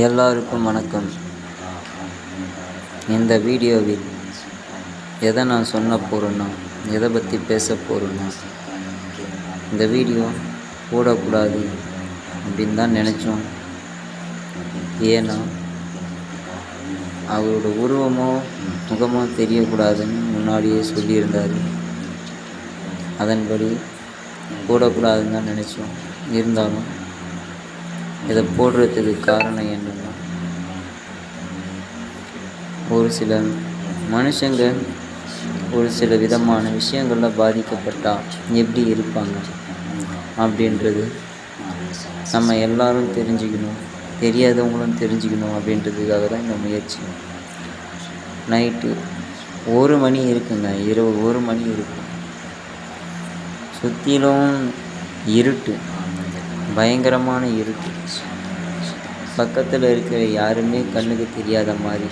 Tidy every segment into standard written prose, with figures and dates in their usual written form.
எல்லாருக்கும் வணக்கம். இந்த வீடியோவில் எதை நான் சொல்ல போகிறேன்னா, எதை பற்றி பேச போகிறேன்னா, இந்த வீடியோ போடக்கூடாது அப்படின்னு தான் நினச்சோம். ஏன்னா அவரோட உருவமோ முகமோ தெரியக்கூடாதுன்னு முன்னாடியே சொல்லியிருந்தார். அதன்படி போடக்கூடாதுன்னு தான் நினச்சோம். இருந்தாலும் இதை போடுறதுக்கு காரணம் என்னன்னா, ஒரு சில மனுஷங்க ஒரு சில விதமான விஷயங்களில் பாதிக்கப்பட்டால் எப்படி இருப்பாங்க அப்படின்றது நம்ம எல்லாரும் தெரிஞ்சுக்கணும், தெரியாதவங்களும் தெரிஞ்சுக்கணும் அப்படின்றதுக்காக தான் இந்த முயற்சி. நைட்டு 1 மணி இருக்குங்க, இரவு 1 மணி இருக்கும். சுற்றிலும் இருட்டு, பயங்கரமான இருட்டு. பக்கத்தில் இருக்கிற யாருமே கண்ணுக்கு தெரியாத மாதிரி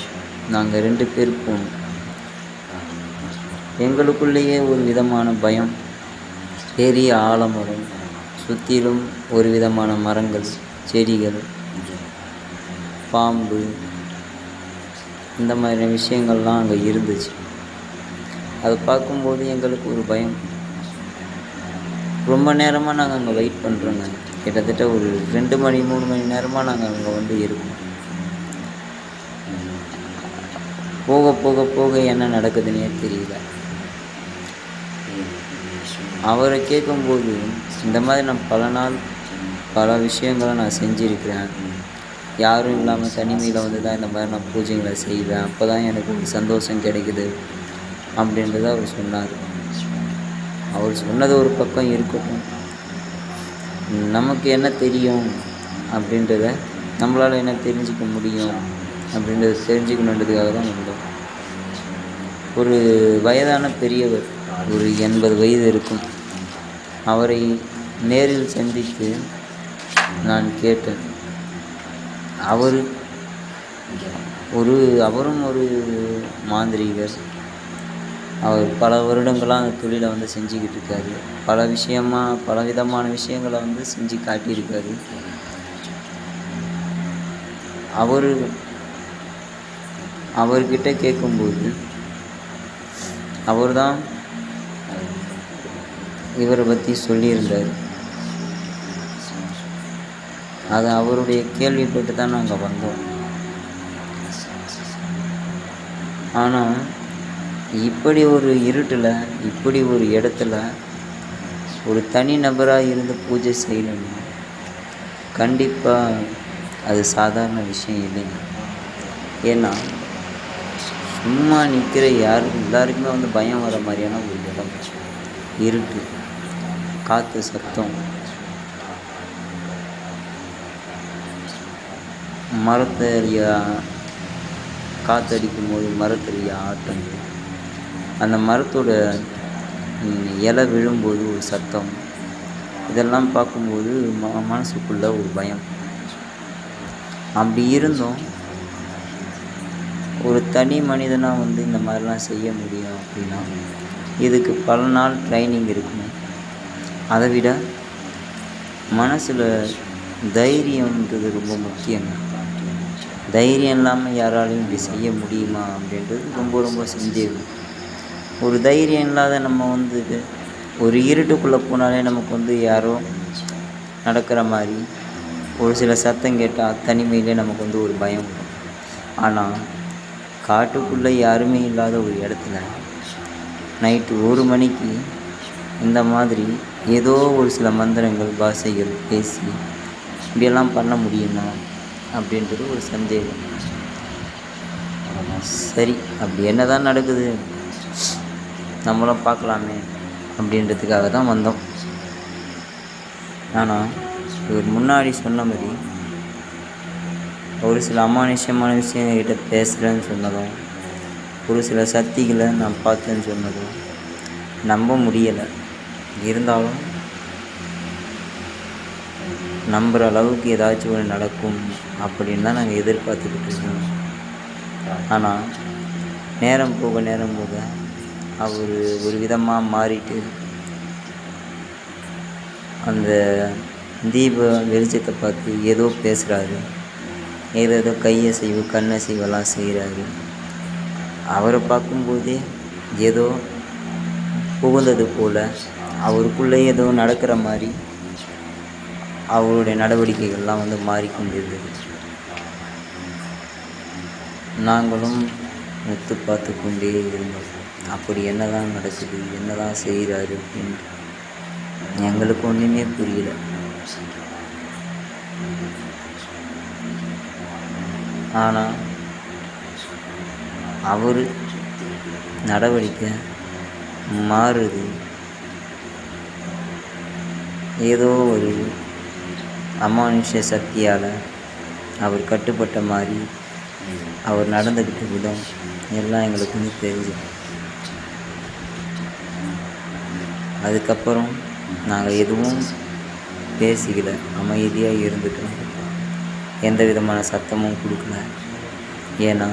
நாங்கள் 2 பேர் போனோம். எங்களுக்குள்ளேயே ஒரு விதமான பயம். பெரிய ஆலமரம், சுற்றிலும் ஒரு விதமான மரங்கள், செடிகள், பாம்பு, இந்த மாதிரி விஷயங்கள்லாம் அங்கே இருந்துச்சு. அதை பார்க்கும்போது எங்களுக்கு ஒரு பயம். ரொம்ப நேரமாக நாங்கள் அங்கே வெயிட் பண்ணுறோங்க. கிட்டத்தட்ட ஒரு 2 மணி 3 மணி நேரமாக நாங்கள் அங்கே இருக்கோம். போக போக போக என்ன நடக்குதுன்னே தெரியல. அவரை கேட்கும்போது, இந்த மாதிரி நான் பல நாள் பல விஷயங்களை நான் செஞ்சுருக்கிறேன். யாரும் இல்லாமல் தனிமையில் தான் இந்த மாதிரி நான் பூஜைகளை செய்வேன். அப்போ தான் எனக்கு ஒரு சந்தோஷம் கிடைக்குது அப்படின்றத அவர் சொன்னார். அவர் சொன்னது ஒரு பக்கம் இருக்கட்டும், நமக்கு என்ன தெரியும் அப்படின்றத, நம்மளால் என்ன தெரிஞ்சிக்க முடியும் அப்படின்றத தெரிஞ்சுக்கணுன்றதுக்காக தான் வந்தோம். ஒரு வயதான பெரியவர், ஒரு 80 வயது இருக்கும். அவரை நேரில் சந்தித்து நான் கேட்டேன். அவரும் ஒரு மாந்திரீகர். அவர் பல வருடங்களாக அந்த தொழிலை செஞ்சுக்கிட்டு இருக்காரு. பல விதமான விஷயங்களை செஞ்சு காட்டியிருக்காரு. அவர்கிட்ட கேட்கும்போது அவர் தான் இவரை பற்றி சொல்லியிருந்தார். அது அவருடைய கேள்விப்பட்டு தான் நாங்கள் வந்தோம். ஆனால் இப்படி ஒரு இருட்டில், இப்படி ஒரு இடத்துல ஒரு தனி நபராக இருந்து பூஜை செய்யணும்னா கண்டிப்பாக அது சாதாரண விஷயம் இல்லைங்க. ஏன்னா சும்மா நிற்கிற எல்லாருக்குமே பயம் வர மாதிரியான ஒரு இடம். இருட்டு, காற்று சத்தம், மரத்தறிய காற்றடிக்கும் போது மரத்தறிய ஆட்டங்கள், அந்த மரத்தோட இலை விழும்போது ஒரு சத்தம், இதெல்லாம் பார்க்கும்போது மனசுக்குள்ள ஒரு பயம். அப்படி இருந்தும் ஒரு தனி மனிதனாக இந்த மாதிரிலாம் செய்ய முடியும் அப்படின்னா இதுக்கு பல நாள் ட்ரைனிங் இருக்கணும். அதை விட மனசில் தைரியம்ன்றது ரொம்ப முக்கியங்க. தைரியம் இல்லாமல் யாராலையும் இப்படி செய்ய முடியுமா அப்படின்றது ரொம்ப ரொம்ப சந்தேகம். ஒரு தைரியம் இல்லாத நம்ம ஒரு இருட்டுக்குள்ளே போனாலே நமக்கு யாரோ நடக்கிற மாதிரி, ஒரு சில சத்தம் கேட்டால் தனிமையிலே நமக்கு ஒரு பயம் வரும். ஆனால் காட்டுக்குள்ளே யாருமே இல்லாத ஒரு இடத்துல நைட்டு 1 மணிக்கு இந்த மாதிரி ஏதோ ஒரு சில மந்திரங்கள், பாஷைகள் பேசி இப்படியெல்லாம் பண்ண முடியுமா அப்படின்றது ஒரு சந்தேகம். சரி, அப்படி என்ன தான் நடக்குது, நம்மளும் பார்க்கலாமே அப்படின்றதுக்காக தான் வந்தோம். ஆனால் இவர் முன்னாடி சொன்ன மாதிரி ஒரு சில அமானுஷ்யமான விஷயங்கள்கிட்ட பேசுகிறேன்னு சொன்னதும், ஒரு சில சக்திகளை நான் பார்த்தேன்னு சொன்னதும் நம்ப முடியலை. இருந்தாலும் நம்புகிற அளவுக்கு ஏதாச்சும் ஒன்று நடக்கும் அப்படின்னு தான் நாங்கள் எதிர்பார்த்துக்கிட்டு இருக்கோம். ஆனால் நேரம் போக அவர் ஒரு விதமாக மாறிட்டு அந்த தீப வெளிச்சத்தை பார்த்து ஏதோ பேசுகிறாரு. ஏதேதோ கையசைவு கண்ணசைவெல்லாம் செய்கிறாரு. அவரை பார்க்கும்போதே ஏதோ புகுந்தது போல், அவருக்குள்ளே ஏதோ நடக்கிற மாதிரி அவருடைய நடவடிக்கைகள்லாம் மாறிக்கொண்டிருந்தது. நாங்களும் உத்து பார்த்து கொண்டே இருந்தோம். அப்படி என்னதான் நடக்குது, என்னதான் செய்கிறாரு அப்படின்னு எங்களுக்கு ஒன்றுமே புரியல. ஆனால் அவர் நடவடிக்கை மாறுது. ஏதோ ஒரு அமானுஷ்ய சக்தியால் அவர் கட்டுப்பட்ட மாதிரி அவர் நடந்துக்கிட்ட விதம் எல்லாம் எங்களுக்கு தெரியுது. அதுக்கப்புறம் நாங்கள் எதுவும் பேசிக்கல, அமைதியாக இருந்துட்டோம். எந்த விதமான சத்தமும் கொடுக்கல. ஏன்னா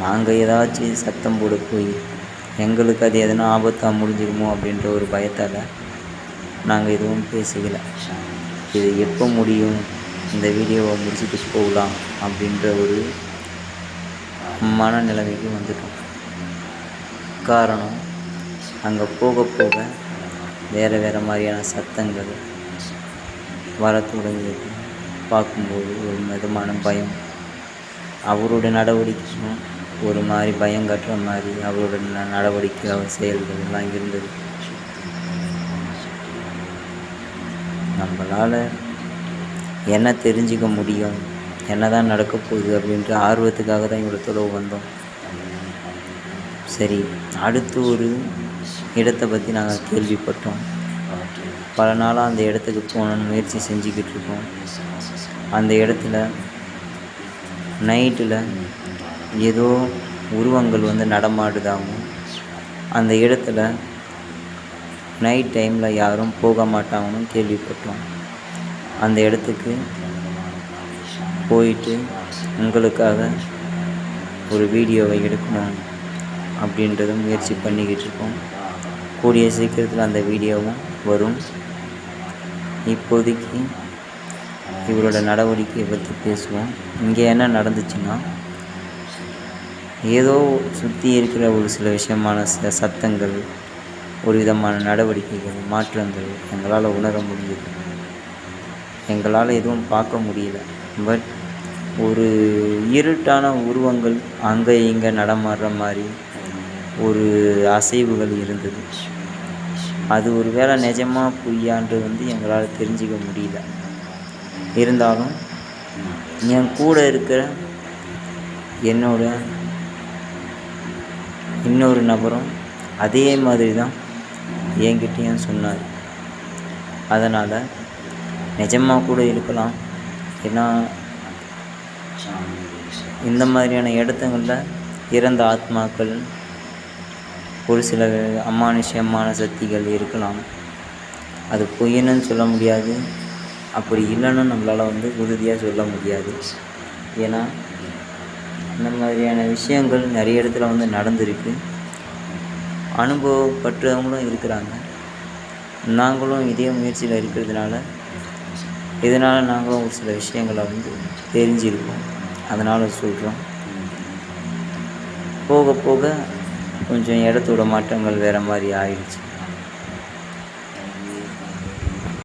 நாங்கள் ஏதாச்சும் சத்தம் போட போய் எங்களுக்கு அது எதனா ஆபத்தாக முடிஞ்சிருமோ அப்படின்ற ஒரு பயத்தால் நாங்கள் எதுவும் பேசிக்கல. இது எப்போ முடியும், இந்த வீடியோவை முடிச்சுட்டு போகலாம் அப்படின்ற ஒரு மனநிலைமைக்கு வந்துட்டோம். காரணம், அங்கே போக போக வேறு மாதிரியான சத்தங்கள் வர தொடங்கியது. பார்க்கும்போது ஒரு விதமான பயம், அவருடைய நடவடிக்கையும் ஒரு மாதிரி பயம் கட்டுற மாதிரி அவரோட நடவடிக்கை, அவர் செயல்கள் எல்லாம் இருந்தது. நம்மளால் என்ன தெரிஞ்சிக்க முடியும், என்ன தான் நடக்க போகுது அப்படின்ற ஆர்வத்துக்காக தான் இவ்வளோ தொலைவு வந்தோம். சரி, அடுத்து ஒரு இடத்தை பற்றி நாங்கள் கேள்விப்பட்டோம். பல நாளாக அந்த இடத்துக்கு போகணுன்னு முயற்சி செஞ்சுக்கிட்டு இருக்கோம். அந்த இடத்துல நைட்டில் ஏதோ உருவங்கள் நடமாடுதாகவும், அந்த இடத்துல நைட் டைமில் யாரும் போக மாட்டாங்கன்னு கேள்விப்பட்டோம். அந்த இடத்துக்கு போயிட்டு உங்களுக்காக ஒரு வீடியோவை எடுக்கணும் அப்படின்றத முயற்சி பண்ணிக்கிட்டு இருக்கோம். கூடிய சீக்கிரத்தில் அந்த வீடியோவும் வரும். இப்போதைக்கு இவரோட நடவடிக்கையை பற்றி பேசுவோம். இங்கே என்ன நடந்துச்சுன்னா, ஏதோ சுற்றி இருக்கிற ஒரு சில விஷயமான சத்தங்கள், ஒரு விதமான நடவடிக்கைகள், மாற்றங்கள் எங்களால் உணர முடியுது. எங்களால் எதுவும் பார்க்க முடியல. பட் ஒரு இருட்டான உருவங்கள் அங்கே இங்கே நடமாடுற மாதிரி ஒரு அசைவுகள் இருந்தது. அது ஒரு வேளை நிஜமாக பொய்யான்றது எங்களால் தெரிஞ்சிக்க முடியல. இருந்தாலும் என் கூட இருக்கிற என்னோட இன்னொரு நபரும் அதே மாதிரி தான் என்கிட்டேயும் சொன்னார். அதனால் நிஜமாக கூட இருக்கலாம். ஏன்னா இந்த மாதிரியான இடத்துங்களில் இறந்த ஆத்மாக்கள், ஒரு சில அமானுஷ்யமான சக்திகள் இருக்கலாம். அது பொய்ன்னு சொல்ல முடியாது, அப்படி இல்லைன்னு நம்மளால் உறுதியாக சொல்ல முடியாது. ஏன்னா இந்த மாதிரியான விஷயங்கள் நிறைய இடத்துல நடந்திருக்கு. அனுபவப்பட்டவங்களும் இருக்கிறாங்க. நாங்களும் இதே முயற்சியில் இருக்கிறதுனால இதனால் நாங்களும் ஒரு சில விஷயங்களை தெரிஞ்சிருக்கோம். அதனால் சொல்கிறோம். போக போக கொஞ்சம் இடத்தோட மாற்றங்கள் வேறு மாதிரி ஆயிடுச்சு.